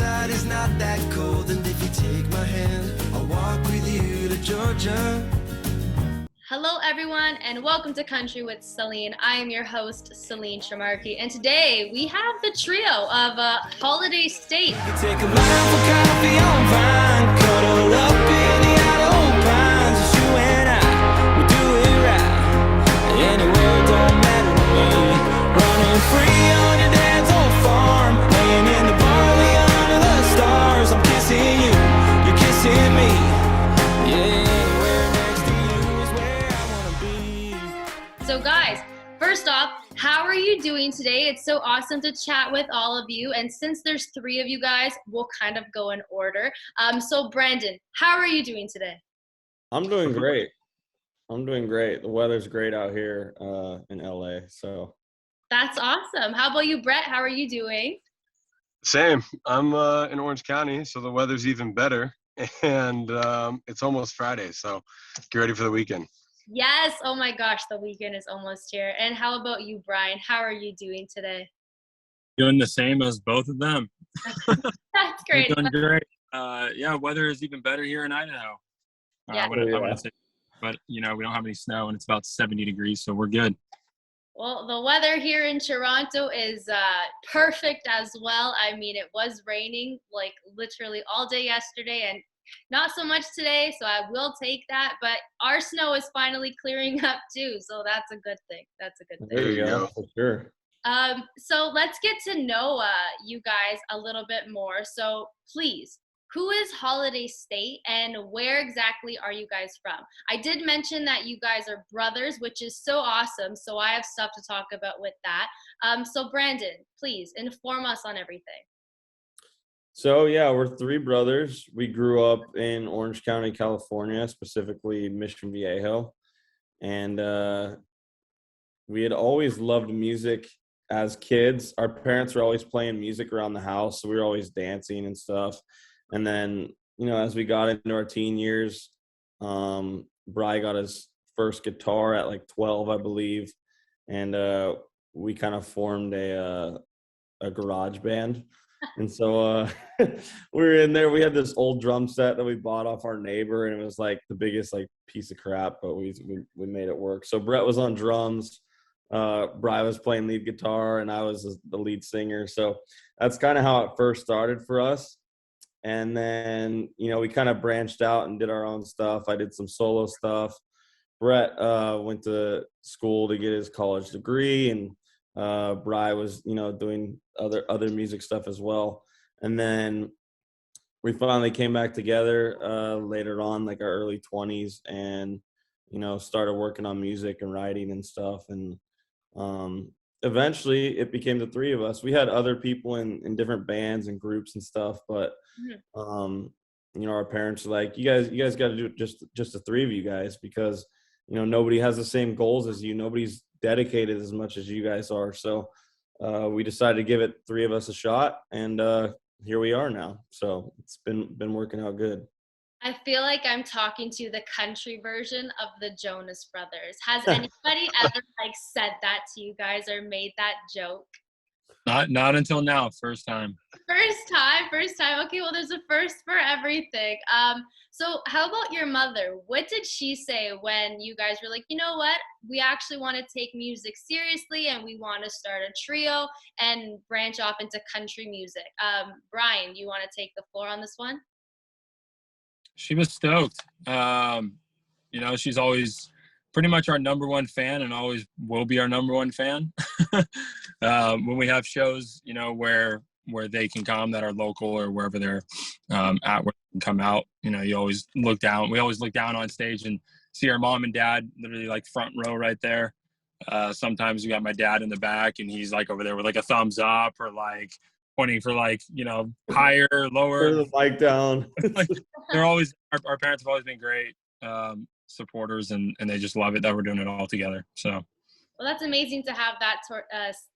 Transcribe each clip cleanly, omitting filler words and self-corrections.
outside is not that cold, and if you take my hand, I'll walk with you to Georgia. Hello everyone and welcome to Country with Celine. I am your host, Celine Shamarki, and today we have the trio of Holiday State. You take a mile for coffee on Vine, cuddle up in the Idaho pines. Just you and I, we do it right. Anywhere don't matter to me. Running free on your dad's old farm, laying in the barley under the stars. I'm kissing you, you're kissing me. Yeah, anywhere next to you is where I wanna be. So guys, first off, how are you doing today? It's so awesome to chat with all of you, and since there's three of you guys, we'll kind of go in order. So Brandon, how are you doing today? I'm doing great. The weather's great out here in LA. So That's awesome. How about you, Brett? How are you doing? Same. I'm in Orange County, so the weather's even better. And it's almost Friday, so get ready for the weekend. Yes. Oh my gosh, the weekend is almost here. And how about you, Bryan? How are you doing today? Doing the same as both of them. That's great. Doing great. Yeah, weather is even better here in Idaho. Yeah. I wouldn't say, but we don't have any snow and it's about 70 degrees, so we're good. Well, the weather here in Toronto is perfect as well. I mean, it was raining like literally all day yesterday and not so much today, so I will take that. But our snow is finally clearing up too, so that's a good thing. there you go, for sure. So let's get to know you guys a little bit more. So please, who is Holiday State and where exactly are you guys from? I did mention that you guys are brothers, which is so awesome. So I have stuff to talk about with that. So Brandon, please inform us on everything. So yeah, we're three brothers. We grew up in Orange County, California, specifically Mission Viejo, and we had always loved music as kids. Our parents were always playing music around the house, so we were always dancing and stuff. And then, as we got into our teen years, Bryan got his first guitar at like 12, I believe, and we kind of formed a garage band. And so we were in there. We had this old drum set that we bought off our neighbor, and it was like the biggest like piece of crap, but we made it work. So Brett was on drums, Bryan was playing lead guitar, and I was the lead singer. So that's kind of how it first started for us. And then we kind of branched out and did our own stuff. I did some solo stuff. Brett went to school to get his college degree, and Bryan was doing other music stuff as well. And then we finally came back together later on, like our early 20s, and started working on music and writing and stuff. And eventually it became the three of us. We had other people in different bands and groups and stuff, but our parents were like, you guys got to do it just the three of you guys, because nobody has the same goals as you. Nobody's dedicated as much as you guys are. So we decided to give it three of us a shot, and here we are now. So it's been working out good. I feel like I'm talking to the country version of the Jonas Brothers. Has anybody ever said that to you guys or made that joke? Not until now. First time. First time. Okay, well, there's a first for everything. So how about your mother? What did she say when you guys were like, you know what? We actually want to take music seriously and we want to start a trio and branch off into country music. Bryan, you want to take the floor on this one? She was stoked. She's always pretty much our number one fan and always will be our number one fan. When we have shows, where they can come that are local or wherever they're at, where they can come out, you always look down. We always look down on stage and see our mom and dad literally like front row right there. Sometimes we got my dad in the back and he's like over there with like a thumbs up or like pointing for like, higher, lower. Turn the mic down. They're always, our parents have always been great supporters, and they just love it that we're doing it all together. So. Well, that's amazing to have that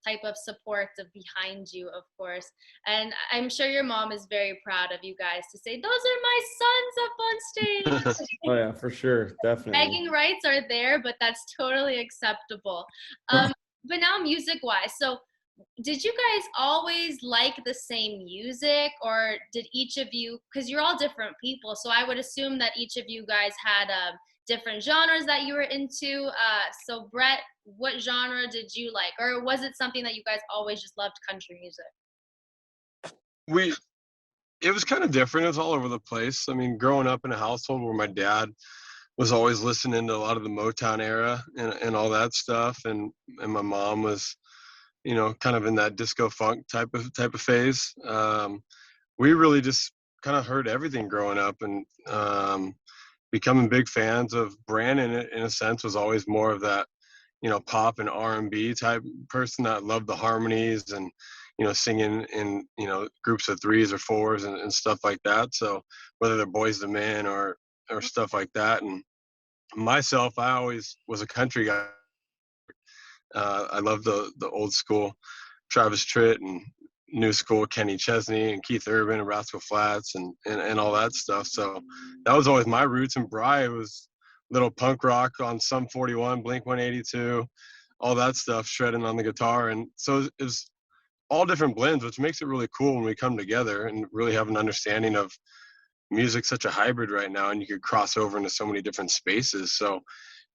type of support behind you, of course. And I'm sure your mom is very proud of you guys to say, those are my sons up on stage. Oh, yeah, for sure. Definitely. Begging rights are there, but that's totally acceptable. But now music-wise. So did you guys always like the same music, or did each of you, because you're all different people, so I would assume that each of you guys had different genres that you were into. So Brett, what genre did you like, or was it something that you guys always just loved country music? It was kind of different. It was all over the place. I mean, growing up in a household where my dad was always listening to a lot of the Motown era and all that stuff, and my mom was, kind of in that disco funk type of phase. We really just kind of heard everything growing up, and becoming big fans of Bryan in a sense was always more of that, pop and R&B type person that loved the harmonies and, singing in, groups of threes or fours and stuff like that. So whether they're Boys to Men or stuff like that. And myself, I always was a country guy. I love the old school Travis Tritt and new school Kenny Chesney and Keith Urban and Rascal Flatts and all that stuff. So that was always my roots. And Bryan was little punk rock on Sum 41, Blink 182, all that stuff, shredding on the guitar. And so it was all different blends, which makes it really cool when we come together and really have an understanding of music, such a hybrid right now, and you could cross over into so many different spaces. So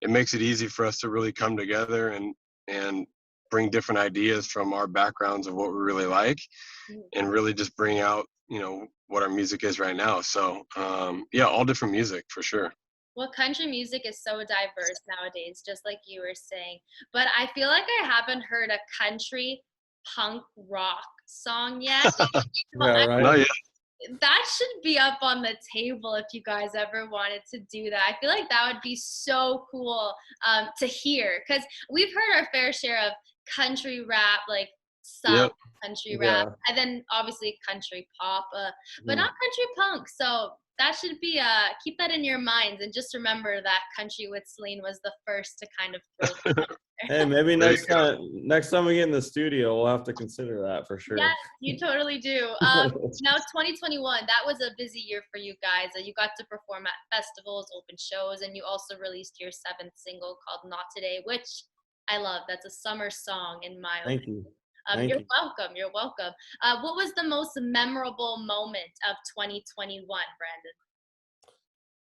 it makes it easy for us to really come together and bring different ideas from our backgrounds of what we really like, and really just bring out, what our music is right now. So yeah, all different music for sure. Well, country music is so diverse nowadays, just like you were saying. But I feel like I haven't heard a country punk rock song yet. Yeah, right. No, yeah. That should be up on the table if you guys ever wanted to do that. I feel like that would be so cool to hear, because we've heard our fair share of country rap, like some Yep. country rap, Yeah. and then obviously country pop, but Mhm. not country punk. So that should be keep that in your minds, and just remember that Country with Celine was the first to kind of throw that out there. Hey, maybe There you next time we get in the studio, we'll have to consider that for sure. Yes, you totally do. Now 2021, that was a busy year for you guys. You got to perform at festivals, open shows, and you also released your 7th single called Not Today, which I love. That's a summer song in my Thank opinion. you. Thank You're you. welcome. You're welcome. What was the most memorable moment of 2021, Brandon?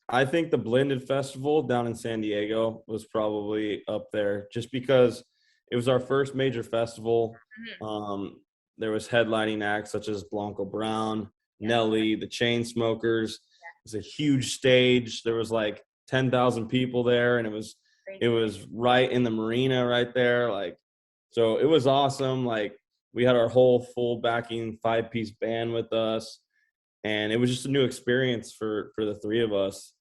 I think the Blended Festival down in San Diego was probably up there, just because it was our first major festival. There was headlining acts such as Blanco Brown, Nelly, the Chainsmokers. It was a huge stage. There was like 10,000 people there, and it was right in the marina right there. Like, so it was awesome. Like, we had our whole full backing 5-piece band with us, and it was just a new experience for the three of us.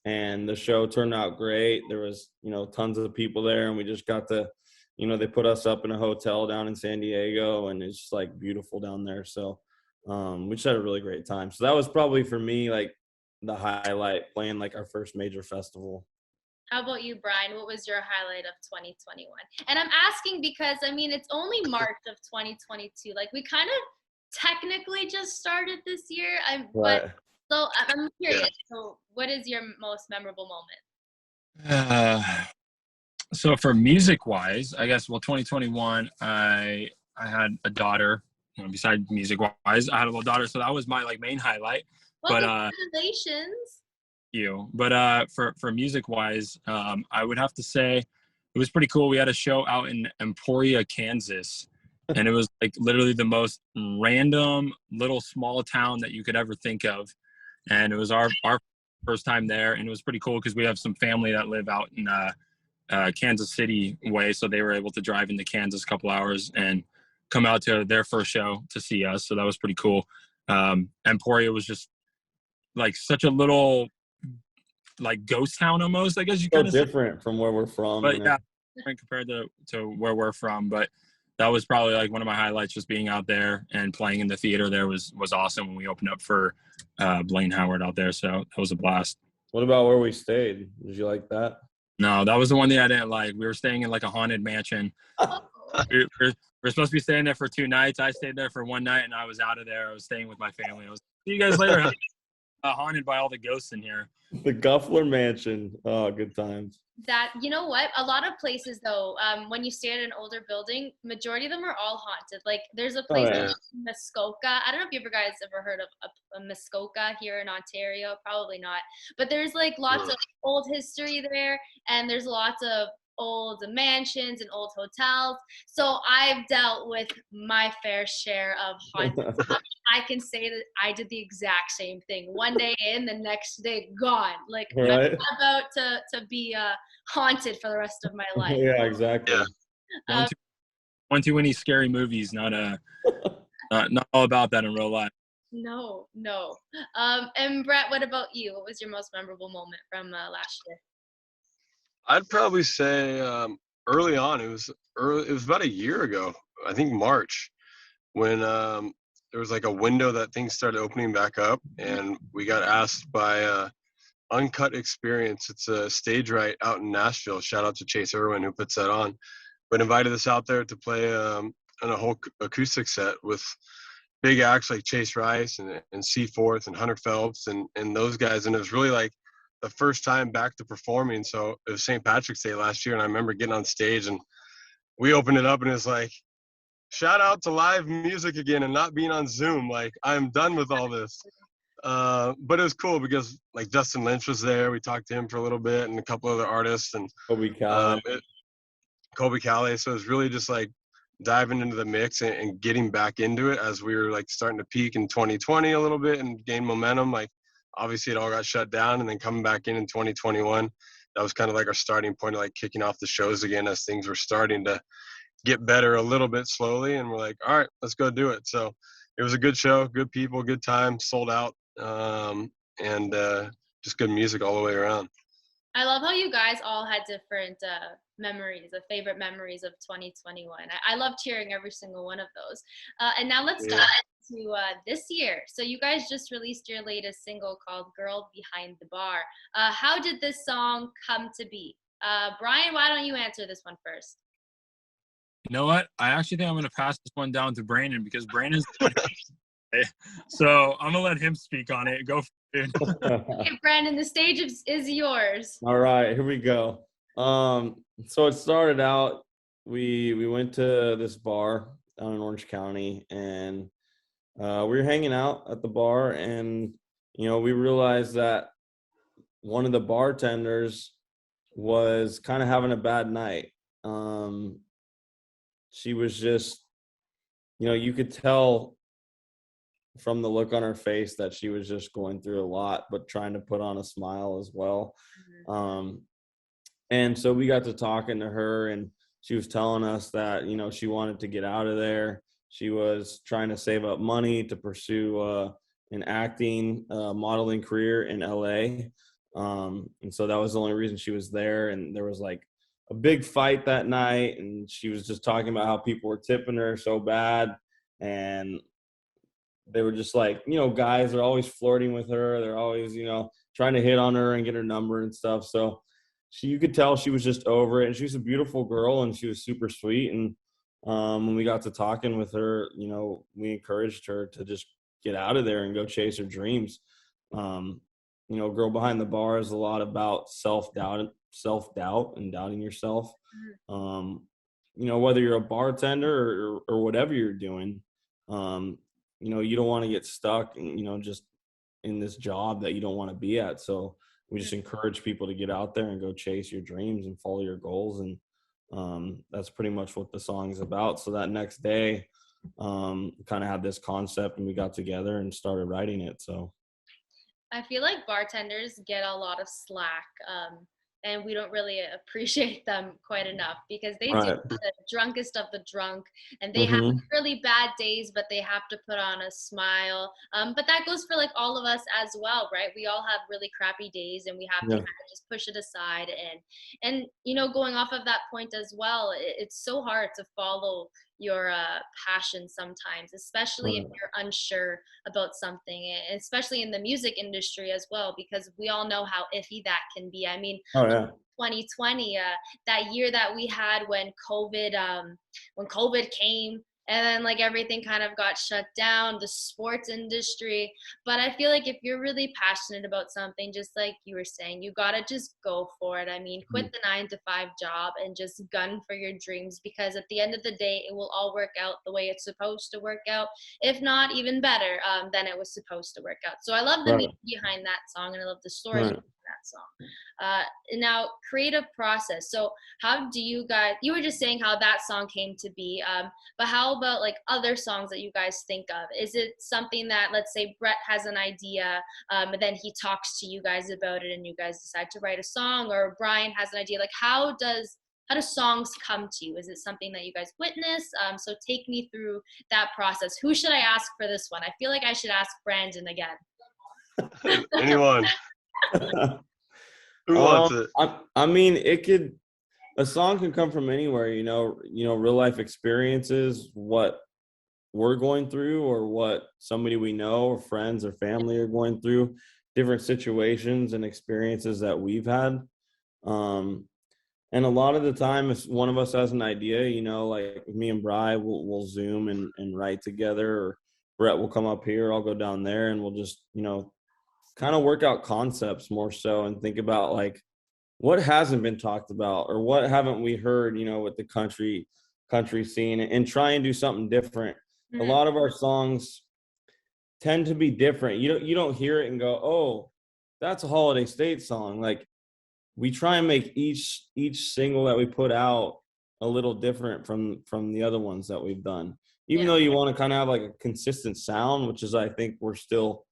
And the show turned out great. There was, tons of people there, and we just got to, they put us up in a hotel down in San Diego, and it's just like beautiful down there. So we just had a really great time. So that was probably for me, like, the highlight, playing like our first major festival. How about you, Bryan? What was your highlight of 2021? And I'm asking because, I mean, it's only March of 2022. Like, we kind of technically just started this year. Right. But so I'm curious. So, what is your most memorable moment? So for music wise, I guess, 2021, I had a daughter. Besides music wise, I had a little daughter, so that was my main highlight. Well, But congratulations. for music wise, I would have to say it was pretty cool. We had a show out in Emporia, Kansas, and it was like literally the most random little small town that you could ever think of. And it was our first time there, and it was pretty cool because we have some family that live out in Kansas City way, so they were able to drive into Kansas a couple hours and come out to their first show to see us. So that was pretty cool. Emporia was just like such a little ghost town almost, I guess you So kind of say. different from where we're from. But yeah, different compared to where we're from. But that was probably one of my highlights, just being out there and playing in the theater there was awesome when we opened up for Blaine Howard out there. So that was a blast. What about where we stayed? Did you like that? No, that was the one that I didn't like. We were staying in a haunted mansion. We're supposed to be staying there for 2 nights. I stayed there for 1 night, and I was out of there. I was staying with my family. I was, see you guys later. Haunted by all the ghosts in here. The Guffler Mansion. Oh, good times. That, you know what? A lot of places though, when you stay at an older building, majority of them are all haunted. Like there's a Oh place yeah. in Muskoka. I don't know if you guys ever heard of a Muskoka here in Ontario. Probably not. But there's like lots of old history there, and there's lots of old mansions and old hotels. So I've dealt with my fair share of haunted stuff. I can say that I did the exact same thing. One day in, the next day gone. Like I'm Right. about to be haunted for the rest of my life. Yeah, exactly. Yeah. Uh, One too many scary movies. Not all about that in real life. no, no. And Brett, what about you? What was your most memorable moment from last year? I'd probably say early on. It was early. It was about a year ago. I think March, when there was like a window that things started opening back up, and we got asked by Uncut Experience. It's a stage right out in Nashville. Shout out to Chase Irwin who puts that on. But invited us out there to play on a whole acoustic set with big acts like Chase Rice and Seaforth and Hunter Phelps and those guys. And it was really like the first time back to performing. So it was St. Patrick's Day last year, and I remember getting on stage and we opened it up, and it's like, shout out to live music again and not being on Zoom. Like, I'm done with all this. But it was cool because like Justin Lynch was there. We talked to him for a little bit, and a couple other artists, and Kobe Calais. Colby Calais. So it was really just like diving into the mix and getting back into it as we were like starting to peak in 2020 a little bit and gain momentum. Like obviously it all got shut down, and then coming back in 2021, that was kind of like our starting point of like kicking off the shows again as things were starting to get better a little bit slowly. And we're like, all right, let's go do it. So it was a good show, good people, good time, sold out, and just good music all the way around. I love how you guys all had different memories, favorite memories of 2021. I loved hearing every single one of those. And now let's dive into this year. So you guys just released your latest single called Girl Behind the Bar. How did this song come to be? Bryan, why don't you answer this one first? You know what? I actually think I'm going to pass this one down to Brandon because Brandon's the one who so I'm going to let him speak on it. Go for it. Okay, Brandon, the stage is yours. All right, here we go. So it started out, we went to this bar down in Orange County, and we were hanging out at the bar, and we realized that one of the bartenders was kind of having a bad night. She was just, you could tell from the look on her face that she was just going through a lot, but trying to put on a smile as well. And so we got to talking to her, and she was telling us that, she wanted to get out of there. She was trying to save up money to pursue an acting, modeling career in LA. And so that was the only reason she was there. And there was like a big fight that night, and she was just talking about how people were tipping her so bad. And they were just like, guys are always flirting with her. They're always, trying to hit on her and get her number and stuff. So you could tell she was just over it. And she was a beautiful girl, and she was super sweet. And when we got to talking with her, we encouraged her to just get out of there and go chase her dreams. Girl Behind the Bar is a lot about self-doubt and doubting yourself. Whether you're a bartender or whatever you're doing, you don't want to get stuck and, just in this job that you don't want to be at. So we just encourage people to get out there and go chase your dreams and follow your goals. And that's pretty much what the song is about. So that next day, kind of had this concept, and we got together and started writing it. So I feel like bartenders get a lot of slack, and we don't really appreciate them quite enough because they do the drunkest of the drunk, and they have really bad days, but they have to put on a smile. But that goes for like all of us as well, right? We all have really crappy days, and we have to kind of just push it aside. And going off of that point as well, it's so hard to follow your passion sometimes, especially if you're unsure about something, especially in the music industry as well, because we all know how iffy that can be. I mean, 2020, that year that we had when COVID came, and then like everything kind of got shut down, the sports industry. But I feel like if you're really passionate about something, just like you were saying, you gotta just go for it. I mean, quit the 9 to 5 job and just gun for your dreams, because at the end of the day, it will all work out the way it's supposed to work out, if not even better than it was supposed to work out. So I love the Right. meaning behind that song, and I love the story Right. behind that song. Now, creative process. So how do you guys, you were just saying how that song came to be, but how about like other songs that you guys think of? Is it something that, let's say Brett has an idea, and then he talks to you guys about it and you guys decide to write a song, or Bryan has an idea? Like how do songs come to you? Is it something that you guys witness? So take me through that process. Who should I ask for this one? I feel like I should ask Brandon again. Anyone who wants it? I mean, a song can come from anywhere, real life experiences, what we're going through, or what somebody we know or friends or family are going through, different situations and experiences that we've had. And a lot of the time, if one of us has an idea, like me and Bri, we'll Zoom and write together, or Brett will come up here, I'll go down there, and we'll just, kind of work out concepts more so, and think about like what hasn't been talked about, or what haven't we heard, with the country scene, and try and do something different. A lot of our songs tend to be different. You don't hear it and go, oh, that's a Holiday State song. Like, we try and make each single that we put out a little different from the other ones that we've done, even though you want to kind of have like a consistent sound, which is, I think, we're still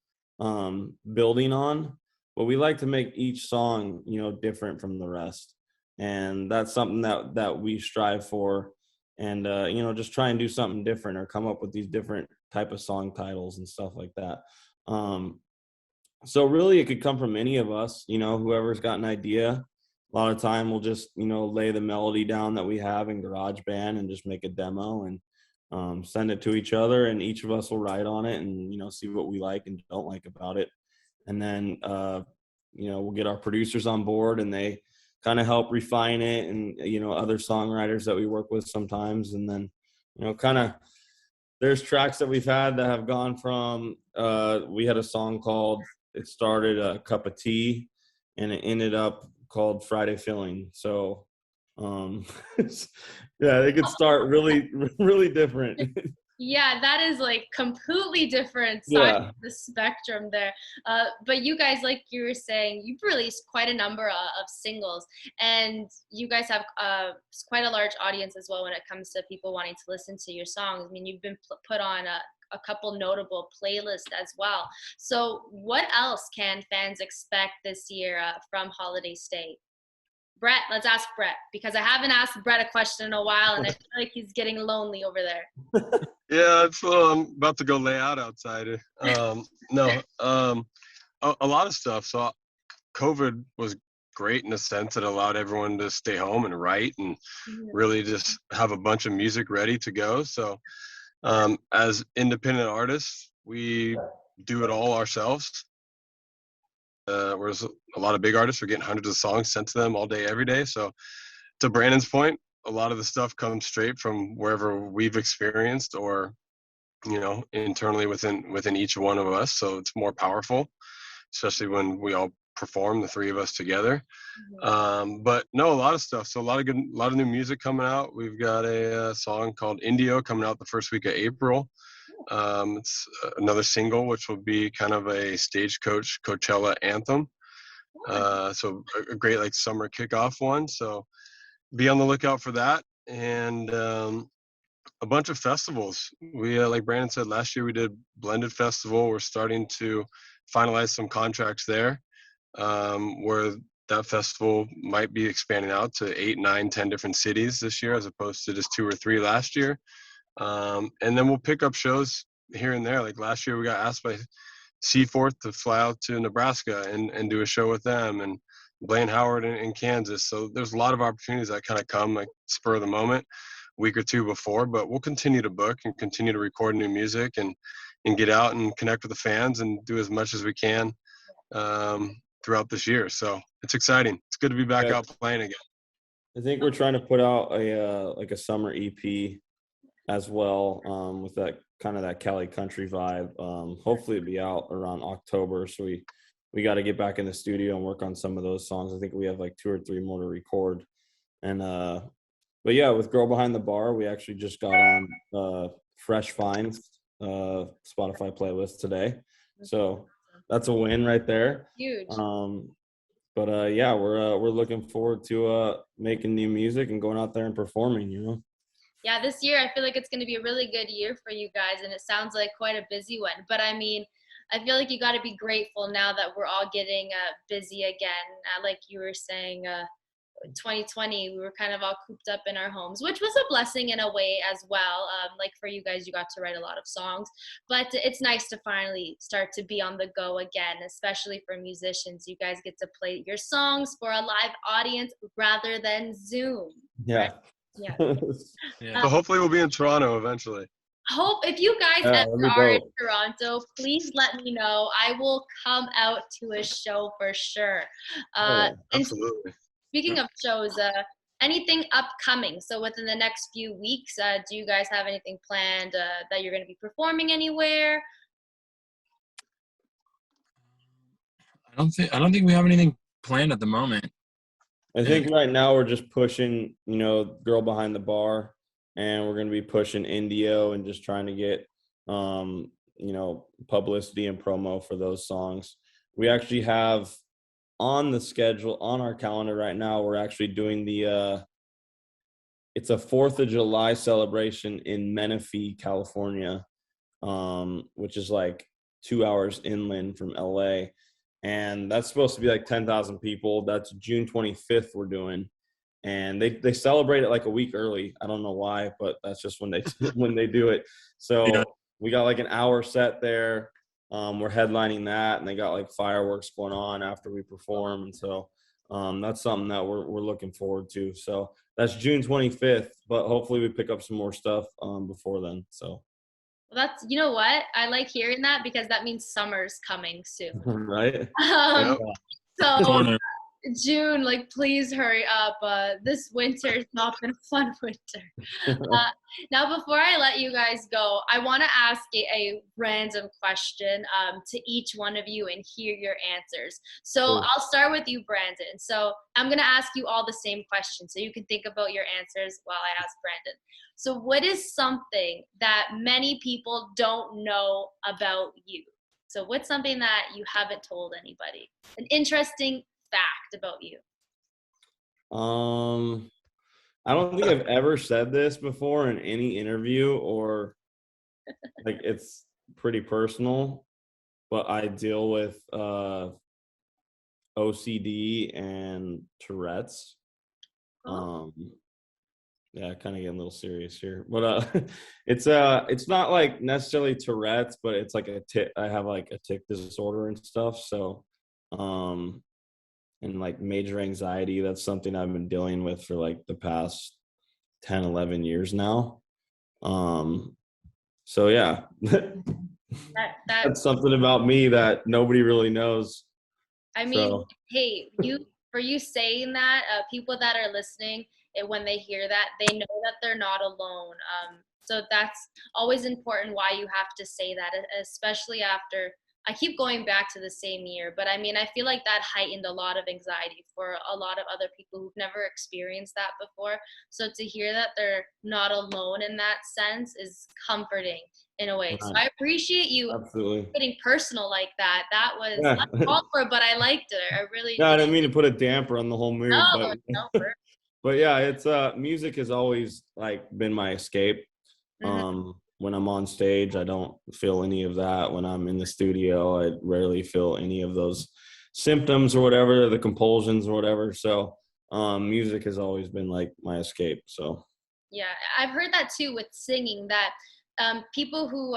building on. But we like to make each song, different from the rest, and that's something that we strive for. And just try and do something different, or come up with these different type of song titles and stuff like that. So really, it could come from any of us, whoever's got an idea. A lot of time we'll just, lay the melody down that we have in GarageBand and just make a demo and send it to each other, and each of us will write on it and, see what we like and don't like about it. And then, we'll get our producers on board, and they kind of help refine it, and, other songwriters that we work with sometimes. And then, there's tracks that we've had that have gone from, we had a song called, it started a cup of tea, and it ended up called Friday Filling. So, yeah, they could start really, really different. Yeah, that is like completely different side of the spectrum there. But you guys, like you were saying, you've released quite a number of singles, and you guys have quite a large audience as well when it comes to people wanting to listen to your songs. I mean, you've been put on a couple notable playlists as well. So what else can fans expect this year from Holiday State? Brett, let's ask Brett, because I haven't asked Brett a question in a while, and I feel like he's getting lonely over there. Yeah, it's I'm about to go lay out outside. No, a lot of stuff. So COVID was great in the sense that it allowed everyone to stay home and write and really just have a bunch of music ready to go. So as independent artists, we do it all ourselves. Whereas a lot of big artists are getting hundreds of songs sent to them all day, every day. So to Brandon's point, a lot of the stuff comes straight from wherever we've experienced, or internally within each one of us. So it's more powerful, especially when we all perform, the three of us together. But no, a lot of stuff. So a lot of new music coming out. We've got a song called Indio coming out the first week of April. It's another single, which will be kind of a Stagecoach Coachella anthem. So a great like summer kickoff one. So be on the lookout for that. And a bunch of festivals. We, like Brandon said, last year we did Blended Festival. We're starting to finalize some contracts there, where that festival might be expanding out to 8, 9, 10 different cities this year, as opposed to just 2 or 3 last year. And then we'll pick up shows here and there. Like last year we got asked by Seaforth to fly out to Nebraska and do a show with them, and Blaine Howard in Kansas. So there's a lot of opportunities that kind of come like spur of the moment, week or two before. But we'll continue to book and continue to record new music and get out and connect with the fans and do as much as we can throughout this year. So it's exciting. It's good to be back out playing again. I think we're trying to put out a summer EP as well, with that kind of that Cali country vibe. Hopefully it'll be out around October. So we got to get back in the studio and work on some of those songs. I think we have like 2 or 3 more to record. And but yeah, with Girl Behind the Bar, we actually just got on Fresh Finds Spotify playlist today. So that's a win right there. Huge. But yeah, we're looking forward to making new music and going out there and performing, you know. Yeah, this year I feel like it's going to be a really good year for you guys, and it sounds like quite a busy one. But I mean, I feel like you got to be grateful now that we're all getting busy again. Like you were saying, 2020, we were kind of all cooped up in our homes, which was a blessing in a way as well. Like for you guys, you got to write a lot of songs, but it's nice to finally start to be on the go again, especially for musicians. You guys get to play your songs for a live audience rather than Zoom. Yeah. Right? Yeah. Yeah. So hopefully we'll be in Toronto eventually. Hope if you guys Yeah, ever that'd be are in dope. Toronto, please let me know. I will come out to a show for sure. Yeah, And Absolutely. speaking of shows, anything upcoming? So within the next few weeks, do you guys have anything planned that you're going to be performing anywhere? I don't think we have anything planned at the moment. I think right now we're just pushing, you know, Girl Behind the Bar, and we're going to be pushing Indio and just trying to get, you know, publicity and promo for those songs. We actually have on the schedule, on our calendar right now, we're actually doing it's a 4th of July celebration in Menifee, California, which is like 2 hours inland from LA. And that's supposed to be like 10,000 people. That's June 25th we're doing. And they celebrate it like a week early. I don't know why, but that's just when they when they do it. So Yeah. we got like an hour set there. We're headlining that, and they got like fireworks going on after we perform. And so that's something that we're looking forward to. So that's June 25th, but hopefully we pick up some more stuff before then. So Well, that's, you know what? I like hearing that because that means summer's coming soon. right. Um, Yep. so Corner. June, like, please hurry up. This winter's not been a fun winter. Now, before I let you guys go, I want to ask a random question to each one of you and hear your answers. So Cool. I'll start with you, Brandon. So I'm going to ask you all the same question so you can think about your answers while I ask Brandon. So what is something that many people don't know about you? So what's something that you haven't told anybody? An interesting fact about you. I don't think I've ever said this before in any interview, or like it's pretty personal, but I deal with OCD and Tourette's. Oh. Yeah, kind of getting a little serious here, but it's not like necessarily Tourette's, but it's like a tick. I have like a tick disorder and stuff. So, and like major anxiety, that's something I've been dealing with for like the past 10, 11 years now. So yeah, that's something about me that nobody really knows. I mean, So. hey, for you saying that, people that are listening, when they hear that, they know that they're not alone. So that's always important why you have to say that, especially after, I keep going back to the same year, but I mean, I feel like that heightened a lot of anxiety for a lot of other people who've never experienced that before. So to hear that they're not alone in that sense is comforting in a way. Right. So I appreciate you Absolutely getting personal like that. That was yeah. uncalled for, but I liked it. I really No, I did. didn't mean to put a damper on the whole mood, No, but no, but yeah, it's music has always like been my escape. When I'm on stage, I don't feel any of that. When I'm in the studio, I rarely feel any of those symptoms or whatever, the compulsions or whatever. So music has always been like my escape. So yeah, I've heard that too with singing, that people who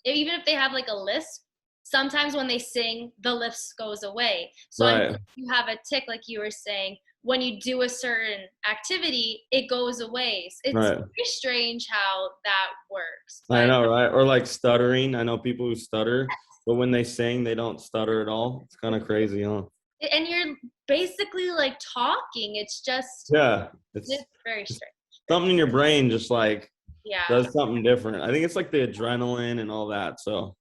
even if they have like a lisp, sometimes when they sing, the lisp goes away. So I mean, if you have a tick, like you were saying, when you do a certain activity, it goes away. It's very strange how that works. I know, right? Or like stuttering. I know people who stutter, but when they sing, they don't stutter at all. It's kind of crazy, huh? And you're basically like talking. It's just yeah, it's very strange. Something in your brain just like Yeah. does something different. I think it's like the adrenaline and all that. So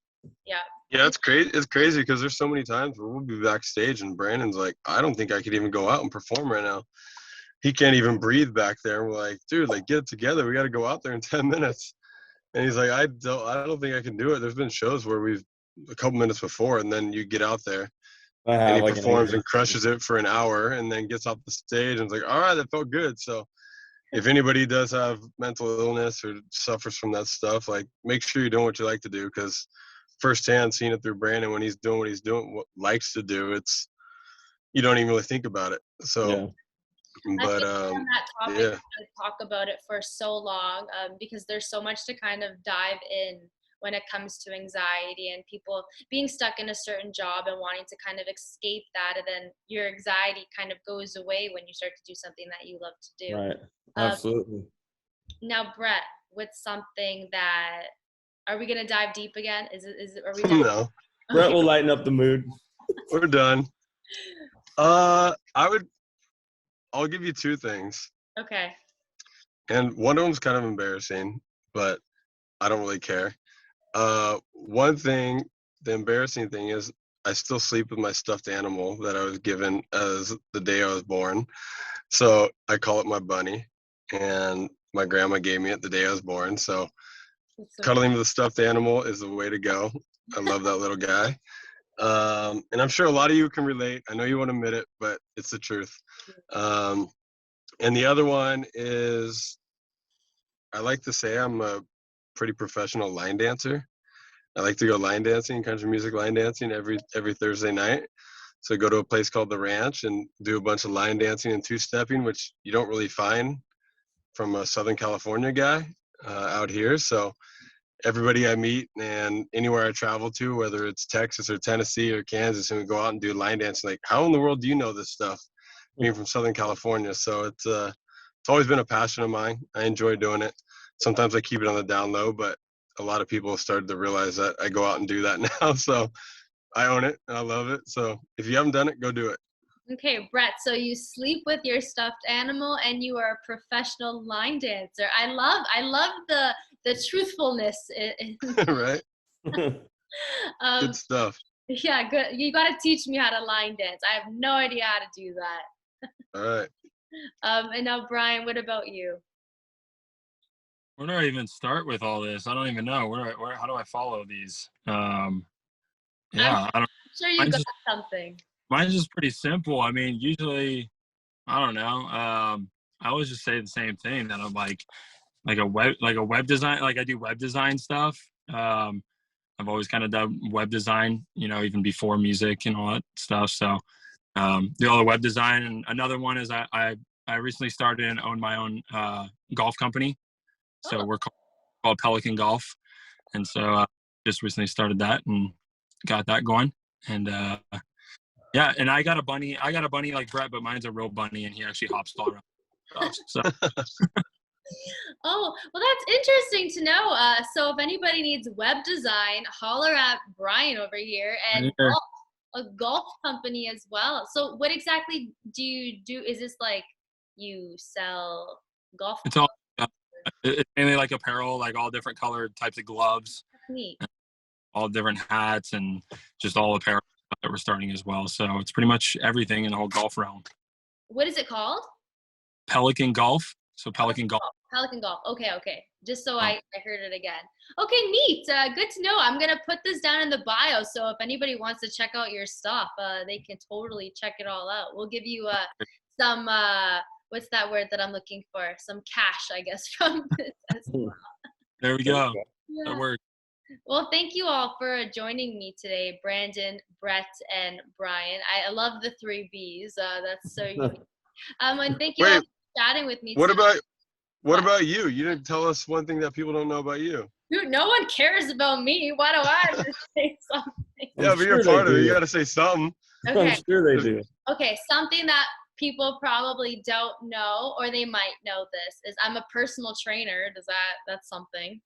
Yeah. Yeah, it's crazy. It's crazy because there's so many times where we'll be backstage and Brandon's like, I don't think I could even go out and perform right now. He can't even breathe back there. And we're like, dude, like get it together. We got to go out there in 10 minutes. And he's like, I don't think I can do it. There's been shows where we've a couple minutes before, and then you get out there I and have he like performs and crushes it for an hour, and then gets off the stage and is like, all right, that felt good. So if anybody does have mental illness or suffers from that stuff, like make sure you're doing what you like to do, because firsthand seeing it through Brandon when he's doing what he's doing, what likes to do, it's you don't even really think about it. So, Yeah. I but think on that topic, yeah, I could talk about it for so long because there's so much to kind of dive in when it comes to anxiety and people being stuck in a certain job and wanting to kind of escape that. And then your anxiety kind of goes away when you start to do something that you love to do. Right. Um, Absolutely. Now, Brett, what's something that, are we going to dive deep again? Are we done? no, Brett Okay. will lighten up the mood. we're done. I'll give you two things, Okay. and one of them's kind of embarrassing, but I don't really care. One thing, the embarrassing thing is I still sleep with my stuffed animal that I was given as the day I was born. So I call it my bunny, and my grandma gave me it the day I was born. So That's so cuddling with a stuffed animal is the way to go. I love that little guy. And I'm sure a lot of you can relate. I know you won't admit it, but it's the truth. Um, and the other one is I like to say I'm a pretty professional line dancer. I like to go line dancing, country music line dancing every Thursday night. So I go to a place called the Ranch and do a bunch of line dancing and two-stepping, which you don't really find from a Southern California guy out here. So everybody I meet and anywhere I travel to, whether it's Texas or Tennessee or Kansas, and we go out and do line dancing, like, how in the world do you know this stuff? Being from Southern California. So it's always been a passion of mine. I enjoy doing it. Sometimes I keep it on the down low, but a lot of people have started to realize that I go out and do that now. So I own it and I love it. So if you haven't done it, go do it. Okay, Brett, so you sleep with your stuffed animal and you are a professional line dancer. I love the truthfulness. Right? Um, Good stuff. yeah, good. You got to teach me how to line dance. I have no idea how to do that. All right. And now, Bryan, what about you? Where do I even start with all this? I don't even know. How do I follow these? Yeah, I don't. I'm sure you Mine's got just, something. mine's just pretty simple. I mean, usually, I don't know. I always just say the same thing that I'm like a web design. Like I do web design stuff. I've always kind of done web design, even before music and all that stuff. So do all the web design. And another one is I recently started and own my own golf company. So Oh. we're called Pelican Golf. And so just recently started that and got that going. And yeah, and I got a bunny like Brett, but mine's a real bunny and he actually hops all around stuff. So Oh, well, that's interesting to know. So if anybody needs web design, holler at Bryan over here, and Yeah. a golf company as well. So what exactly do you do? Is this like you sell golf It's all it's mainly like apparel, like all different colored types of gloves, neat? all different hats, and just all apparel that we're starting as well. So it's pretty much everything in the whole golf realm. What is it called? Pelican Golf. So Pelican Golf. Pelican Golf. Okay. Just so Oh. I heard it again. Okay, neat. Good to know. I'm gonna put this down in the bio, so if anybody wants to check out your stuff, they can totally check it all out. We'll give you some what's that word that I'm looking for? Some cash, I guess, from this as well. There we go. Yeah. That worked. Well, thank you all for joining me today, Brandon, Brett, and Bryan. I love the 3 Bs. That's so unique. And thank you all Wait, for chatting with me what today. about What? about you? You didn't tell us one thing that people don't know about you. Dude, no one cares about me. Why do I have to say something? Yeah, but you're part of it. You got to say something. Okay. I'm sure they do. Okay, something that people probably don't know, or they might know this, is I'm a personal trainer. That's something.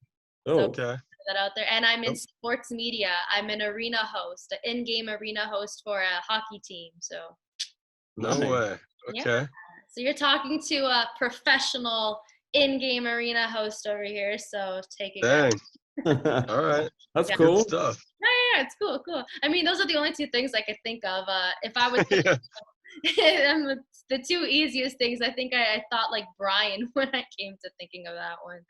Oh, So Okay. put that out there. And I'm in Nope. sports media. I'm an arena host, an in-game arena host for a hockey team. So No nice. way. Yeah. Okay. So you're talking to a professional in-game arena host over here, so take it. Dang. All right. That's Yeah. cool. Good stuff. Yeah, it's cool. I mean, those are the only two things I could think of. If I was Yeah. the two easiest things, I think I thought like Bryan when I came to thinking of that one.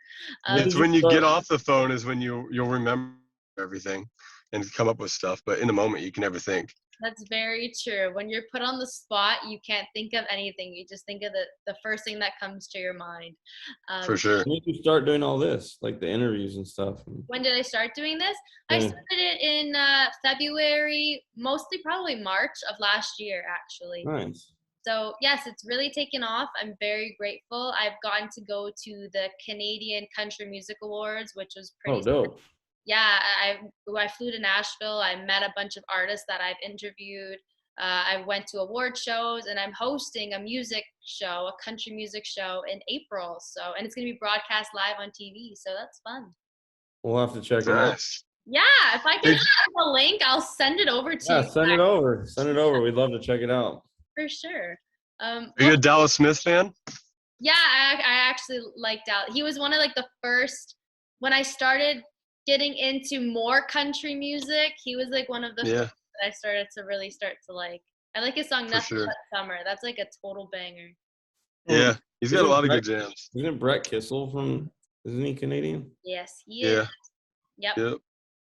It's when you get off the phone is when you'll remember everything and come up with stuff. But in the moment, you can never think. That's very true. When you're put on the spot, you can't think of anything. You just think of the first thing that comes to your mind. For sure. When did you start doing all this, like the interviews and stuff? When did I start doing this? I Yeah. started it in February, mostly probably March of last year, actually. Nice. So yes, it's really taken off. I'm very grateful. I've gotten to go to the Canadian Country Music Awards, which was pretty. Oh, dope. Yeah, I flew to Nashville. I met a bunch of artists that I've interviewed. I went to award shows, and I'm hosting a music show, a country music show in April. So, and it's gonna be broadcast live on TV. So that's fun. We'll have to check it out. Nice. Yeah, if I can have a link, I'll send it over to Yeah, you. send it over. Send it over. We'd love to check it out. For sure. Are you a Dallas Smith fan? Yeah, I actually liked Dallas. He was one of like the first, when I started getting into more country music, he was like one of the first that I started to really start to like. I like his song Nothing But Summer. That's like a total banger. Yeah, he's got a lot of good jams. Isn't Brett Kissel isn't he Canadian? Yes, he is. Yep.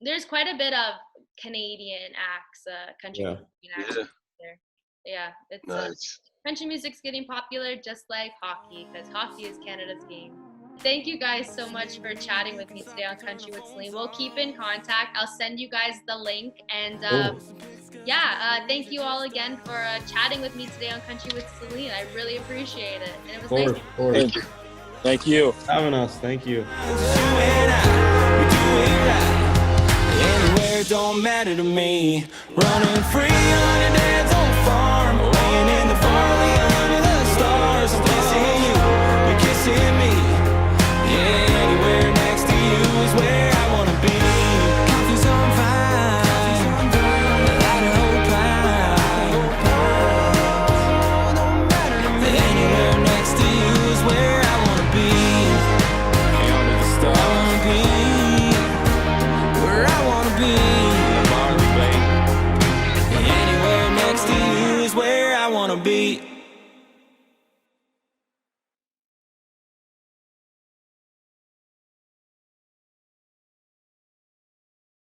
There's quite a bit of Canadian acts, country music acts there. Yeah, it's Nice. country music's getting popular just like hockey, because hockey is Canada's game. Thank you guys so much for chatting with me today on Country with Celine. We'll keep in contact. I'll send you guys the link. And thank you all again for chatting with me today on Country with Celine. I really appreciate it. And it was nice. Thank you. Having us. Thank you. Anywhere, it don't matter to me. Running free on